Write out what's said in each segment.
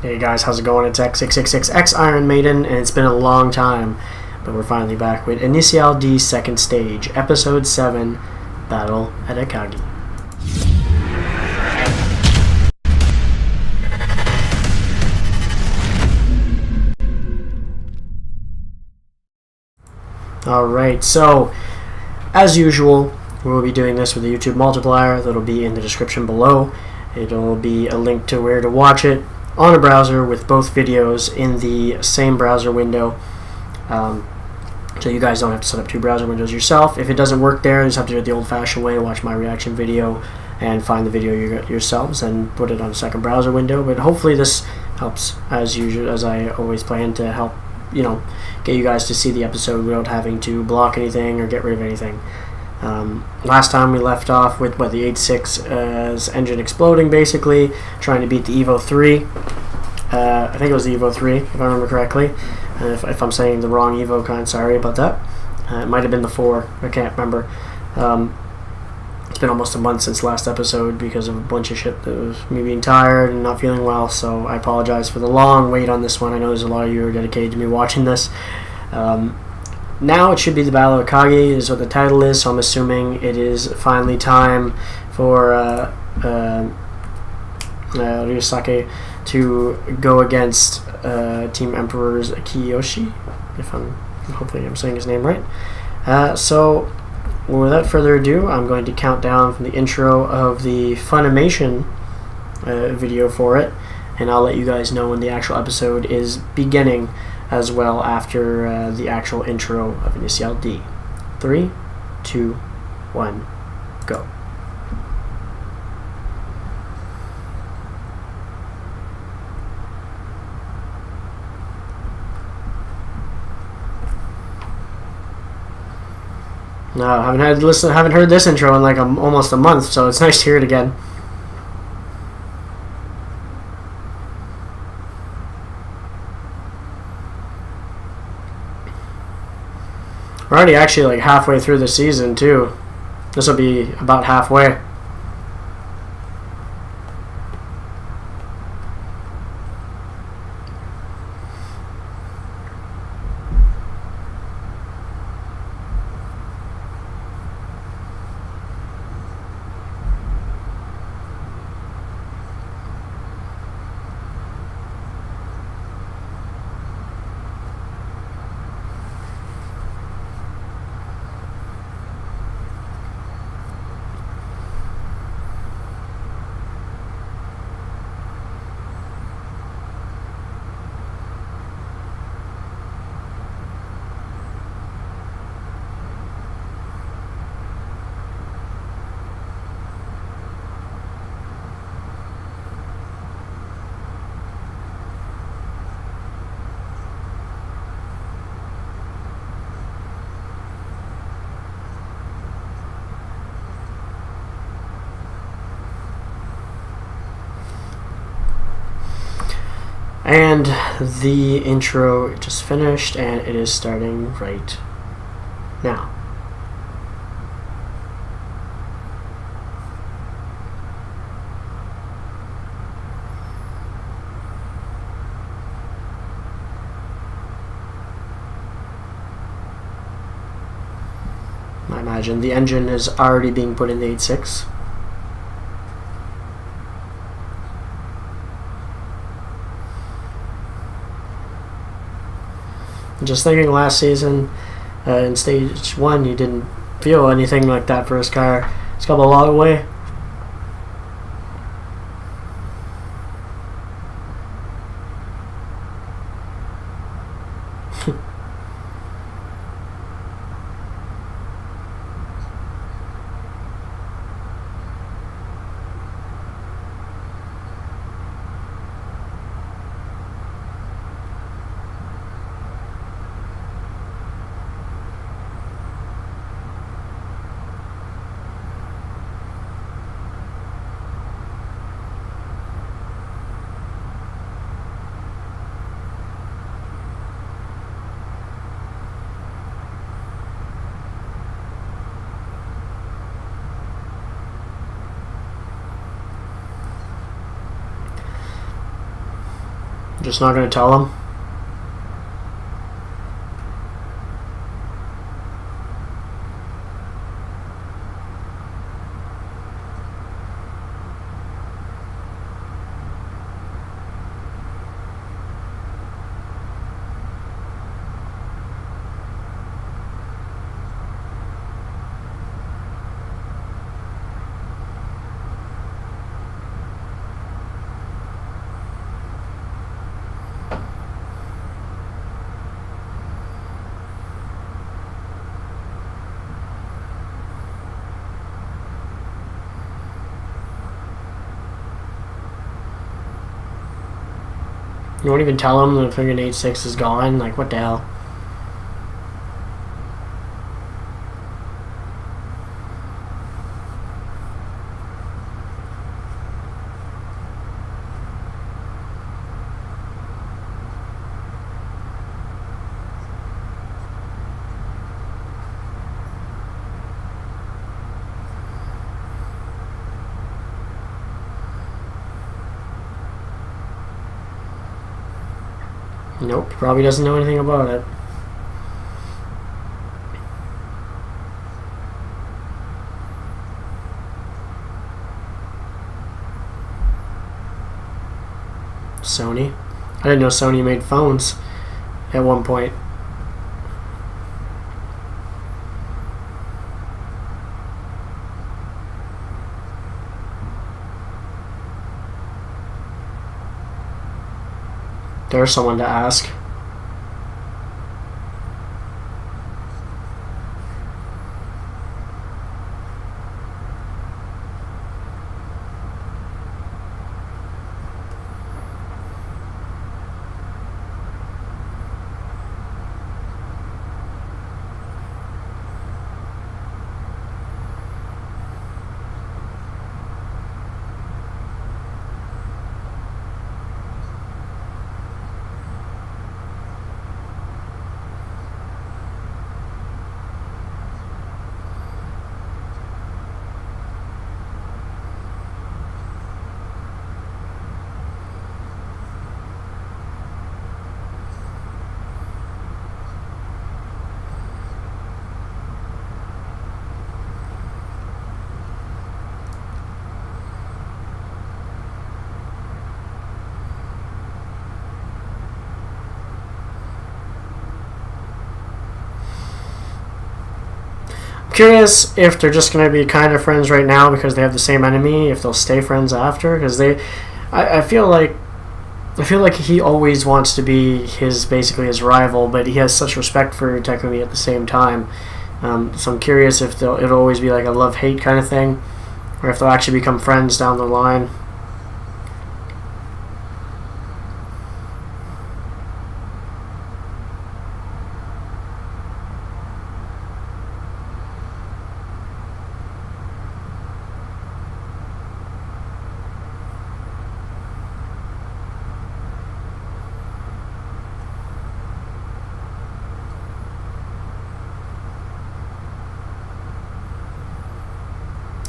Hey guys, how's it going? It's X666X Iron Maiden, and it's been a long time, but we're finally back with Initial D Second Stage, Episode 7, Battle at Akagi. Alright, so, as usual, we'll be doing this with the YouTube multiplier that'll be in the description below. It'll be a link to where to watch it on a browser with both videos in the same browser window, so you guys don't have to set up two browser windows yourself. If it doesn't work there, you just have to do it the old-fashioned way, watch my reaction video and find the video yourselves and put it on a second browser window. But hopefully this helps, as usual, as I always plan to help, get you guys to see the episode without having to block anything or get rid of anything. Last time we left off with the 8.6's engine exploding, basically trying to beat the Evo 3. I think it was the Evo 3, if I remember correctly. If I'm saying the wrong Evo kind, sorry about that. It might have been the 4, I can't remember. It's been almost a month since last episode because of a bunch of shit. That was me being tired and not feeling well, so I apologize for the long wait on this one. I know there's a lot of you who are dedicated to me watching this. Now it should be the Battle of Akagi is what the title is, so I'm assuming it is finally time for Ryusake to go against Team Emperor's Kiyoshi, hopefully I'm saying his name right. So without further ado, I'm going to count down from the intro of the Funimation video for it, and I'll let you guys know when the actual episode is beginning as well after the actual intro of Initial D. 3, 2, 1, go. No, I haven't heard this intro in like almost a month, so it's nice to hear it again. We're already actually like halfway through the season too. This will be about halfway. And the intro just finished, and it is starting right now. I imagine the engine is already being put in the 8.6. Just thinking last season in stage 1 you didn't feel anything like that for his car. It's come a long way. Just not going to tell him? You won't even tell him the friggin' 8-6 is gone? Like, what the hell? Nope, probably doesn't know anything about it. Sony? I didn't know Sony made phones at one point. There's someone to ask. Curious if they're just going to be kind of friends right now because they have the same enemy, if they'll stay friends after, because I feel like he always wants to be basically his rival, but he has such respect for Takumi at the same time. So I'm curious if it'll always be like a love-hate kind of thing, or if they'll actually become friends down the line.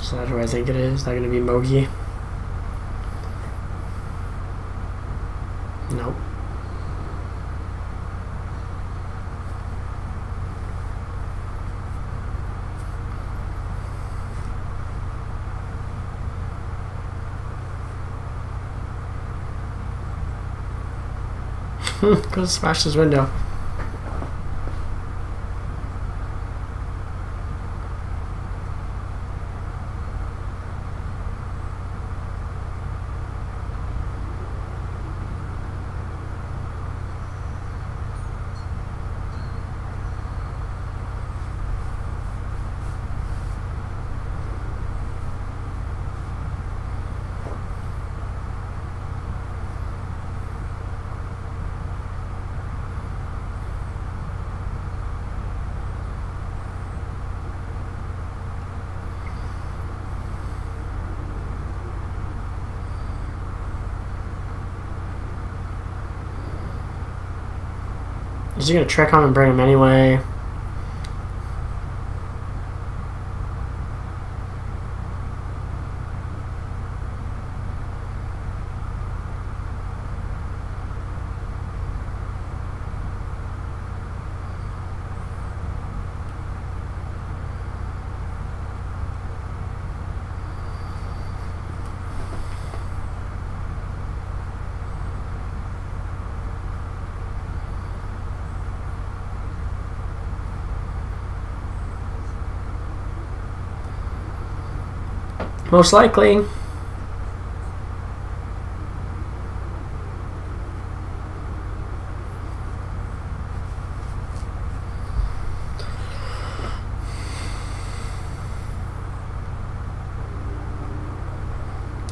So that's who I think it is. Is that going to be Mogi? Nope. Go smash his window. Is he gonna trick him and bring him anyway? Most likely.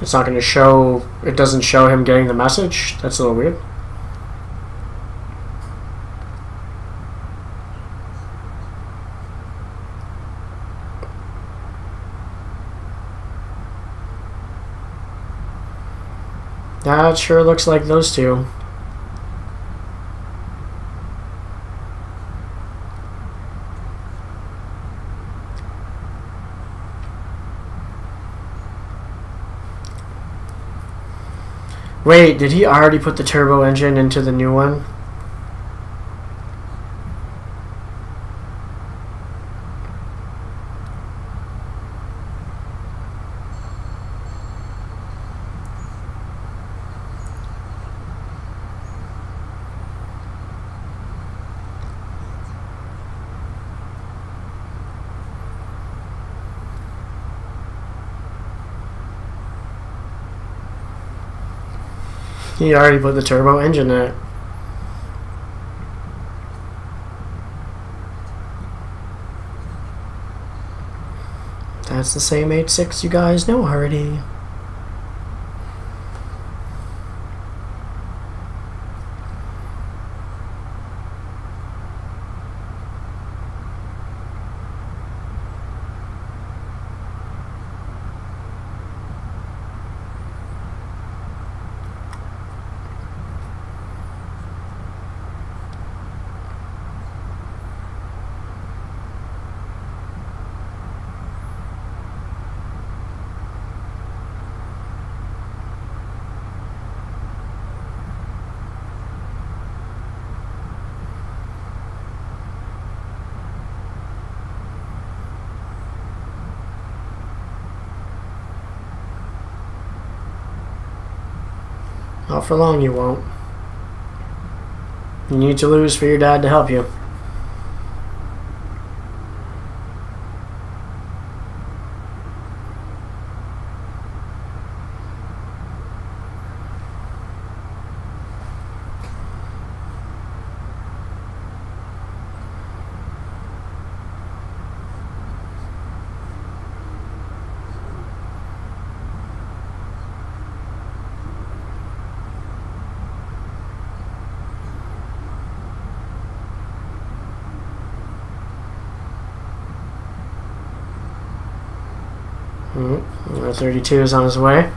It's not going to show... It doesn't show him getting the message? That's a little weird. That sure looks like those two. Wait, did he already put the turbo engine into the new one? He already put the turbo engine in it. That's the same 8.6 you guys know already. Not for long, you won't. You need to lose for your dad to help you. Number 32 is on his way.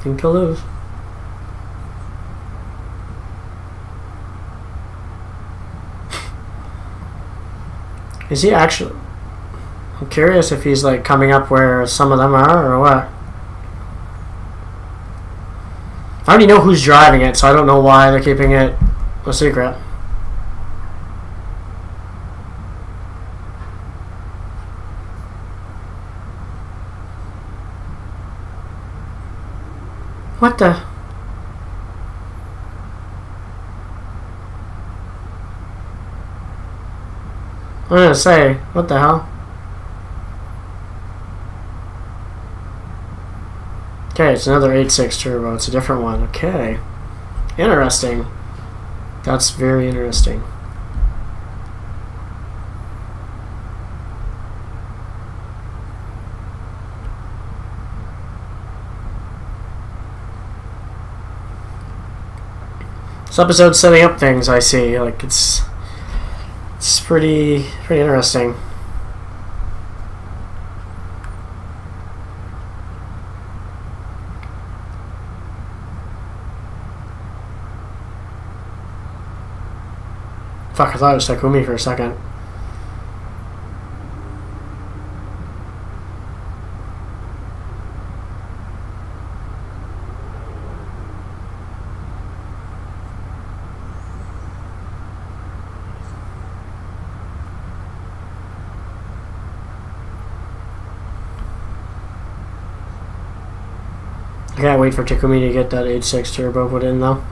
Think he'll lose. Is he actually... I'm curious if he's like coming up where some of them are or what. I already know who's driving it, so I don't know why they're keeping it a secret. What the... I'm gonna say, what the hell? Okay, it's another 8.6 turbo. It's a different one. Okay. Interesting. That's very interesting. This episode's setting up things, I see. Like, it's pretty interesting. Fuck, I thought it was Takumi for a second. I can't wait for Takumi to get that H6 turbo put in though.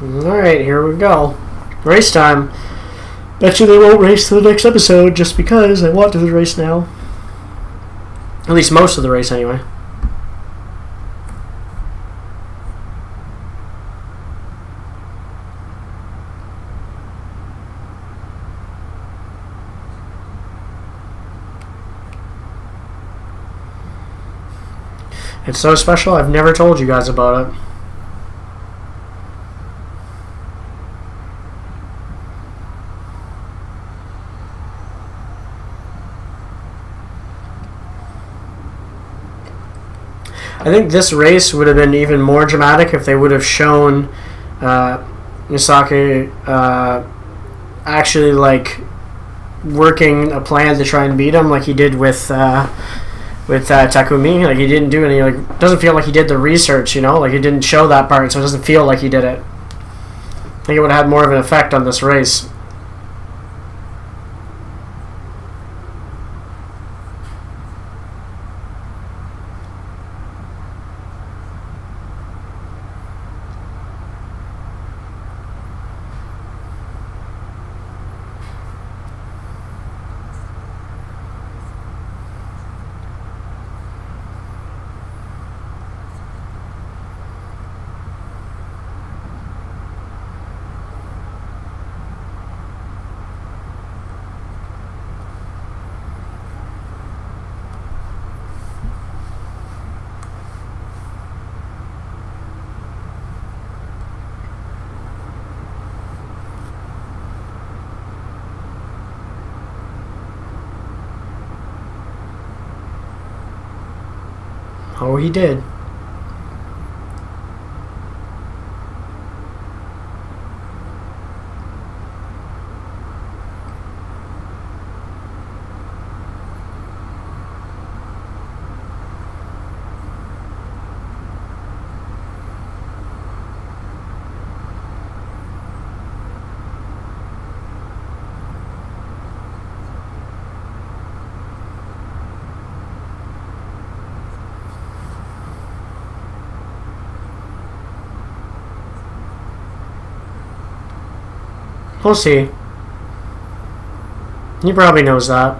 Alright, here we go. Race time. Bet you they won't race to the next episode just because I want to do the race now. At least most of the race, anyway. It's so special, I've never told you guys about it. I think this race would have been even more dramatic if they would have shown Misaki actually like working a plan to try and beat him, like he did with Takumi. Like he didn't do any. Like doesn't feel like he did the research. You know, like he didn't show that part, so it doesn't feel like he did it. I think it would have had more of an effect on this race. Oh, he did. We'll see. He probably knows that.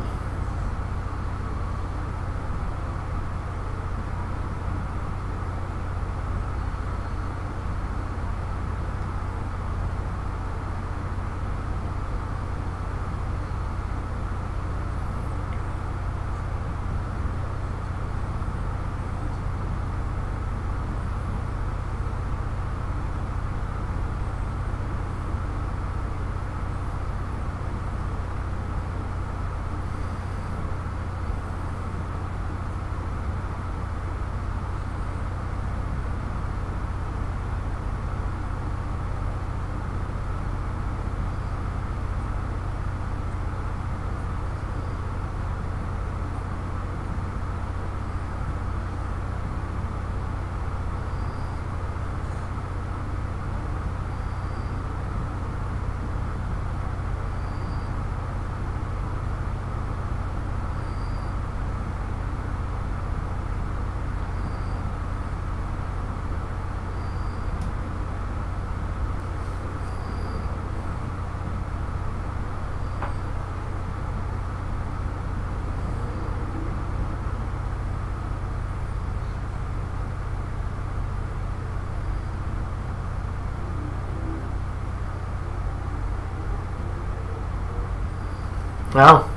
Wow.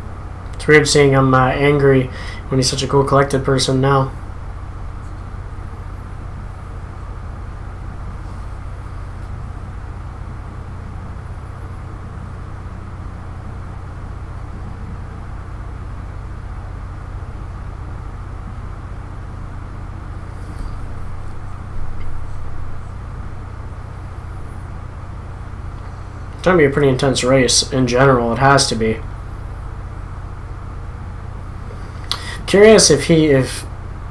It's weird seeing him angry when he's such a cool, collected person now. It's going to be a pretty intense race in general. It has to be. Curious if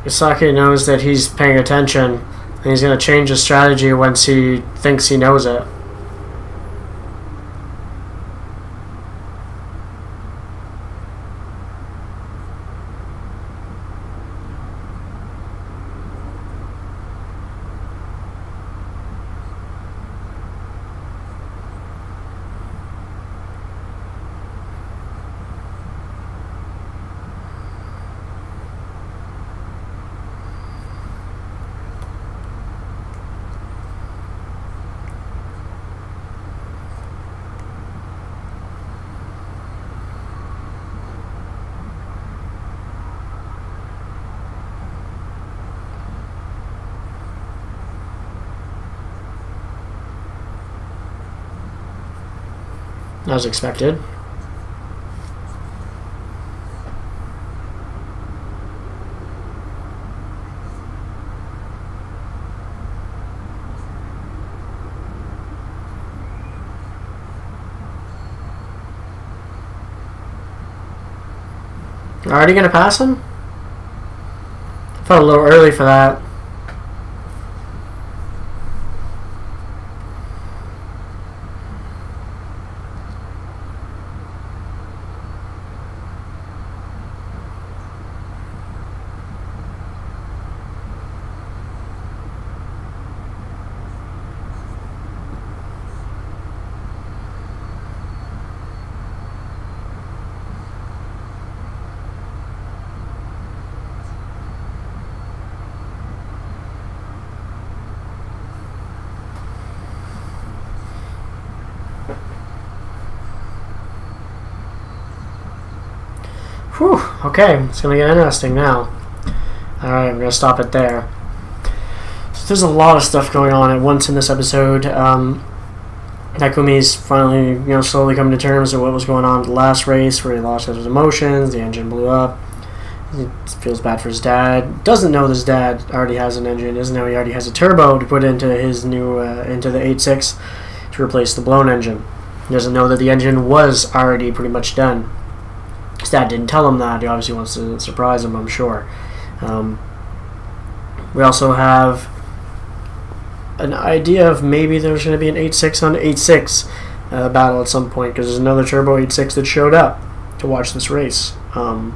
Isaki knows that he's paying attention and he's going to change his strategy once he thinks he knows it. As expected. Already gonna pass him? Felt a little early for that. Whew, okay, it's going to get interesting now. Alright, I'm going to stop it there. So there's a lot of stuff going on at once in this episode. Takumi's finally, slowly coming to terms with what was going on at the last race, where he lost his emotions, the engine blew up. He feels bad for his dad. Doesn't know his dad already has an engine. Doesn't know he already has a turbo to put into his new, into the 8.6 to replace the blown engine. He doesn't know that the engine was already pretty much done. His dad didn't tell him that. He obviously wants to surprise him, I'm sure. We also have an idea of maybe there's going to be an 8.6 on 8.6 battle at some point, because there's another turbo 8.6 that showed up to watch this race. And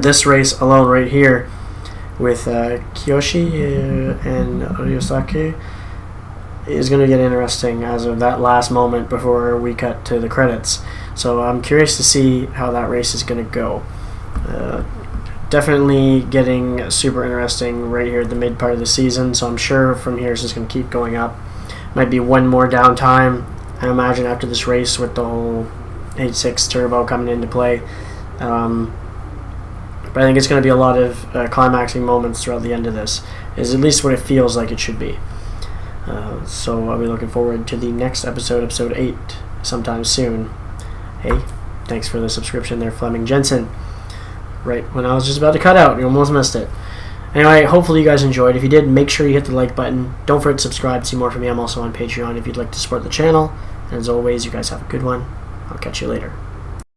this race alone right here with Kiyoshi and Ryosaki is going to get interesting as of that last moment before we cut to the credits. So I'm curious to see how that race is going to go. Definitely getting super interesting right here at the mid part of the season, so I'm sure from here it's just going to keep going up. Might be one more downtime, I imagine, after this race with the whole 8.6 turbo coming into play. But I think it's going to be a lot of climaxing moments throughout the end of this, is at least what it feels like it should be. So I'll be looking forward to the next episode, episode 8, sometime soon. Hey, thanks for the subscription there, Fleming Jensen. Right when I was just about to cut out, you almost missed it. Anyway, hopefully you guys enjoyed. If you did, make sure you hit the like button. Don't forget to subscribe to see more from me. I'm also on Patreon if you'd like to support the channel. And as always, you guys have a good one. I'll catch you later.